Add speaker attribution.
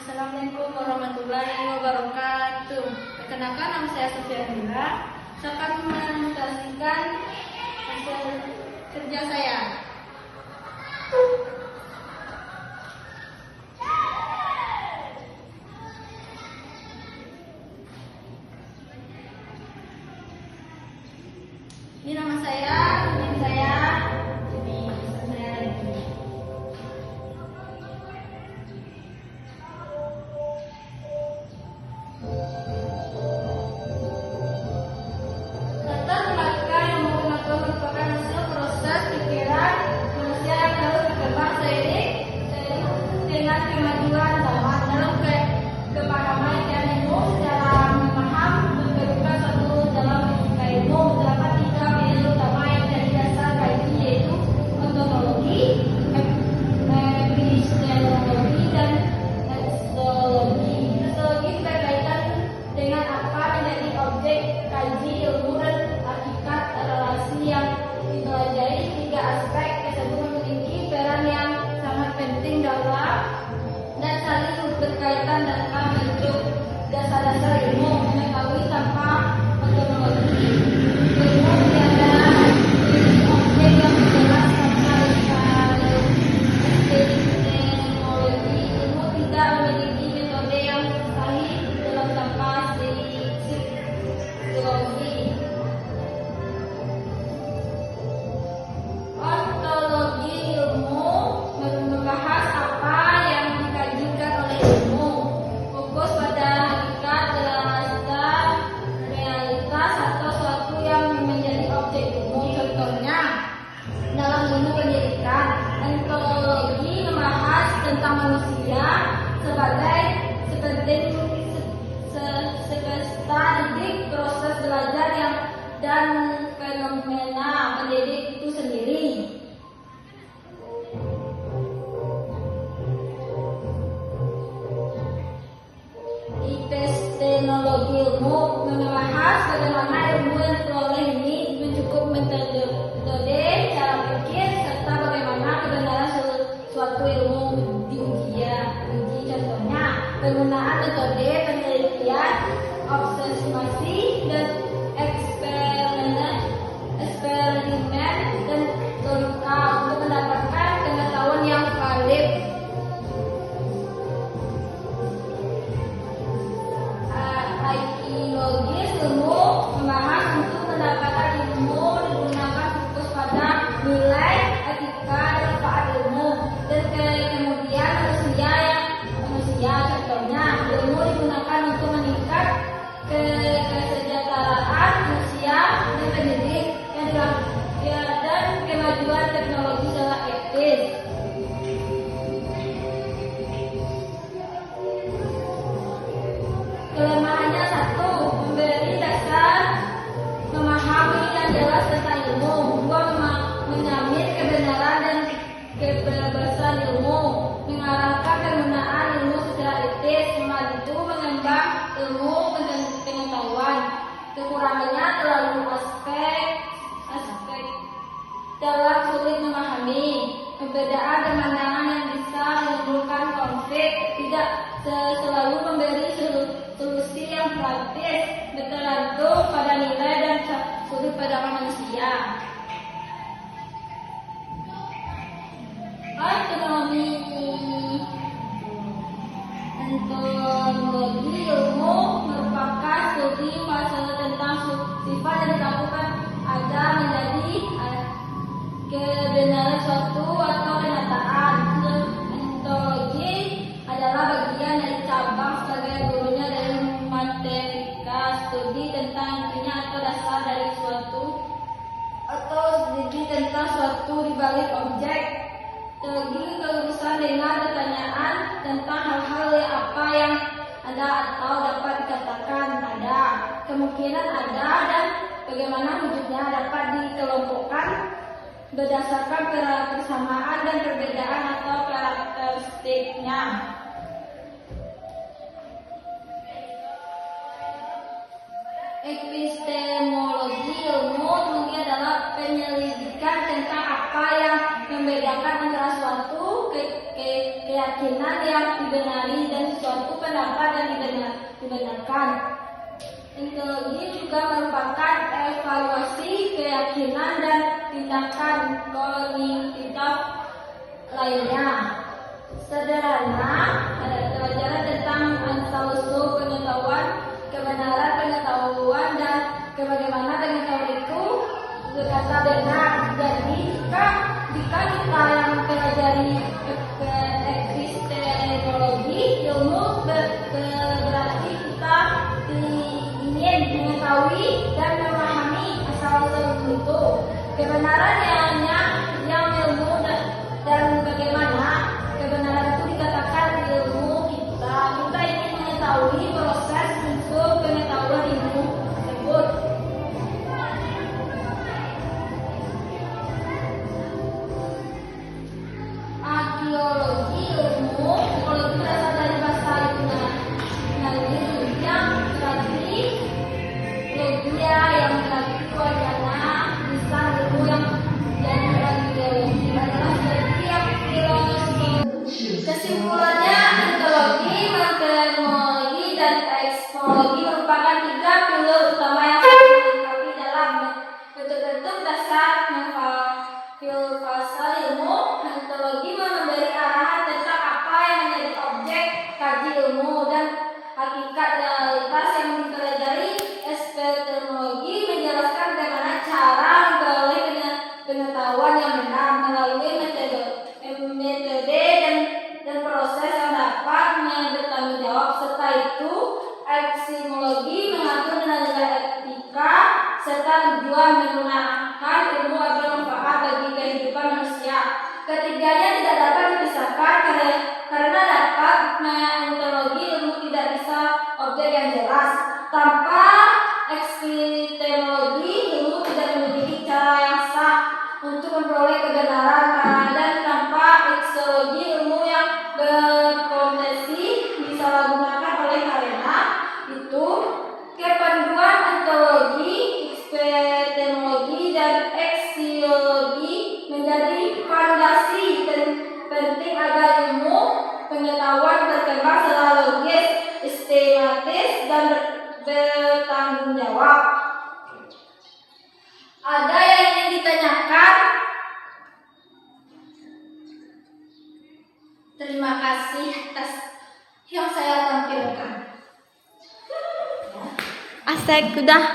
Speaker 1: Assalamualaikum warahmatullahi wabarakatuh. Perkenalkan, nama saya Sofia Mila. Saya akan mempresentasikan hasil kerja saya. Ini nama saya, ini saya, ini saya lagi. Data tematika yang menggunakan merupakan hasil proses pikiran manusia yang terus berkembang seiring dengan kemajuan zaman dalam kepahaman dan ilmu secara memaham menentukan suatu dalam fisika ilmu terdapat tiga pilihan utama yang jadi dasar kaji, yaitu ontologi, epistemologi, dan histologi. Histologi berkaitan dengan apa menjadi objek kaji ilmu dan hakikat relasi yang dipelajari. Tiga aspek tersebut memiliki peran yang sangat penting dalam dan saling berkaitan dalam bentuk dasar-dasar ilmu. Mengetahui tanpa ontologi ilmu tiada objek yang jelas tanpa epistemologi ilmu tidak memiliki metode yang sahih dalam tanpa psikologi. Ontologi ilmu membahas apa yang dikajikan oleh ilmu, fokus pada hakikat, dasar, realitas atau sesuatu yang menjadi objek ilmu. Contohnya, dalam ilmu pendidikan, ontologi membahas tentang manusia sebagai peserta didik, proses belajar dan fenomena pendidik itu sendiri. Epistemologi ilmu membahas bagaimana ilmu yang diperoleh ini mencukup metode, cara pikir, serta bagaimana kebenaran suatu ilmu diuji. Contohnya, penggunaan metode penelitian, observasi, dan eksperimen dan logika untuk mendapatkan pengetahuan yang valid. Logis ilmu membahas untuk mendapatkan ilmu digunakan fokus pada nilai, etika, dan manfaat ilmu, dan kemudian manusia. Contohnya, ilmu digunakan untuk meningkat kesejahteraan manusia dan pendidik dan kemajuan teknologi secara etis. Kelemahannya satu, memberi dasar memahami yang jelas tentang ilmu. Dua, menjamin kebenaran dan kebebasan ilmu, mengarahkan penggunaan ilmu secara etis, membantu mengembang ilmu pengetahuan. Kekurangannya terlalu aspek dalam sulit memahami, perbedaan pemandangan yang bisa menimbulkan konflik, tidak selalu memberi solusi yang praktis, bergantung pada nilai dan sudut pandang manusia. Ontologi ilmu merupakan studi masalah tentang sifat yang dilakukan agar menjadi kebenaran suatu atau kenyataan. Ontologi adalah bagian dari cabang sebagai gurunya dari matematika, studi tentang intinya atau dasar dari suatu atau studi tentang suatu di balik objek. Ontologi berurusan dengan pertanyaan tentang hal-hal apa yang ada atau dapat dikatakan ada, kemungkinan ada, dan bagaimana wujudnya dapat dikelompokkan berdasarkan persamaan dan perbedaan atau karakteristiknya. Epistemologi ilmu mungkin adalah penyelidikan tentang apa yang membedakan antara suatu keyakinan keyakinan yang dibenari dan suatu pendapat yang dibenarkan. Teologi juga merupakan evaluasi keyakinan dan tindakan kognitif lainnya. Sederhana, ada pelajaran tentang asal-usul pengetahuan, kebenaran pengetahuan, dan bagaimana pengetahuan itu berkata benar. Jadi, jika kita yang mempelajari epistemologi, ilmu berarti kita ingin mengetahui dan memahami asal-usul itu. Kebenaran yang ilmu dan bagaimana kebenaran itu dikatakan ilmu kita. Kita ingin mengetahui proses unsur pengetahuan ilmu tersebut. Arkeologi ilmu berasal dari bahasa Yunani yang berarti logia, yang berarti wacana, bisa ilmu yang jadi arkeologi adalah setiap filosofi. Kesimpulannya, ontologi, fenomenologi, dan ekspologi merupakan tiga pilar utama yang dilengkapi dalam bentuk-bentuk dasar filsafat ilmu. Ontologi memberi arahan tentang apa yang menjadi objek kaji ilmu dan hakikat realitas yang dipelajari. Epistemologi menjelaskan bagaimana cara memperoleh pengetahuan yang benar melalui metode dan proses yang dapat bertanggung jawab. Serta itu, epistemologi mengatur nilai etika serta tujuan menggunakan ilmu agar bermanfaat bagi kehidupan manusia. Ketiganya tidak dapat dipisahkan karena dapat ontologi ilmu tidak bisa objek yang jelas. Tanpa epistemologi, ilmu tidak memiliki cara yang sah untuk memperoleh kebenaran, dan tanpa ekologi, ilmu yang berpotensi disalahgunakan oleh karena itu. Kepanduan ontologi, epistemologi, dan eksiologi menjadi fondasi penting agar ilmu pengetahuan berkembang secara logis, sistematis, dan bertanggung jawab. Ada yang ingin ditanyakan? Terima kasih atas yang saya tampilkan. Asik, udah.